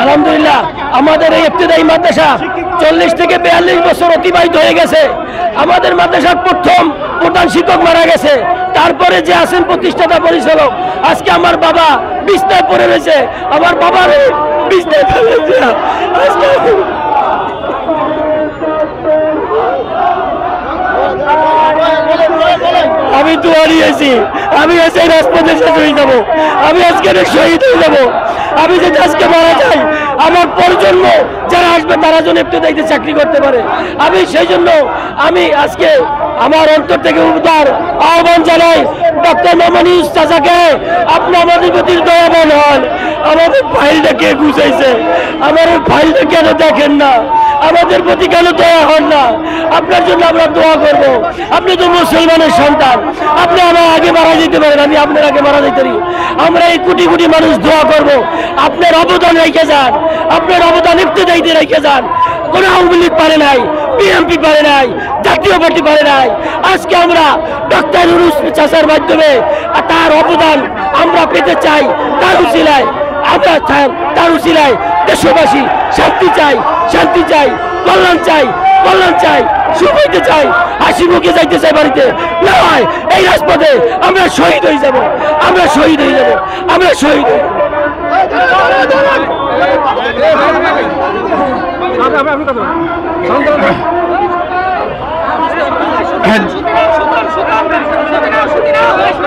আলহামদুলিল্লাহ আমাদের এই ইবতিদায়ী মাদ্রাসা 40 থেকে 42 বছর অতিবাহিত হয়ে গেছে। আমাদের মাদ্রাসার প্রথম প্রধান শিক্ষক মারা গেছে, তারপরে যে আছেন প্রতিষ্ঠাতা পরিচালক, আজকে আমার বাবা বিছনায় পড়ে রয়েছে, আমার বাবার বিছনায় পড়ে রয়েছে। আজকে আমি দোয়া নিয়েছি, আমি আজকে রাজপথে শেষ হয়ে যাবো, আমি আজকে শহীদ হয়ে যাবো। আমি যদি আজকে মারা যাই, আমার প্রজন্ম যারা আসবে তারা যেন একটু দেখতে চাকরি করতে পারে। আমি সেই জন্য আমি আজকে আমার অন্তর থেকে উদার আহ্বান জানাই ডক্টর নোমানী চাচাকে, আপনি আমাদের প্রতি দয়াবান হন। আমাদের ফাইলটা কে গুছাইছে, আমার ফাইলটা কেন দেখেন না, আমাদের প্রতি কেন দয়া হন না? আপনার জন্য আমরা দোয়া করব। আপনি তো মুসলমানের সন্তান, আপনি আমার আগে মারা যেতে পারেন, আমি আপনার আগে মারা যেতে পারি। আমরা এই কোটি কোটি মানুষ দোয়া করব, আপনার অবদান রেখে যান, আপনার অবদান ইবতিদায়ীতে রেখে যান। কোনো আওয়ামী লীগ পারে নাই, বিএনপি পারে নাই, জাতীয় পার্টি পারে নাই। আজকে আমরা ডক্টর নুরুস চাচার মাধ্যমে তার অবদান আমরা পেতে চাই। তার উসিলায় আমরা তার উসিলায় দেশবাসী শান্তি চাই, শান্তি চাই, কল্যাণ চাই, কল্যাণ চাই, সুখ হইতে চাই, হাসি মুখে যাইতে চাই বাড়িতে। না হয় এই রাজপথে আমরা শহীদ হয়ে যাব, আমরা শহীদ হয়ে যাব, আমরা শহীদ হয়ে যাব।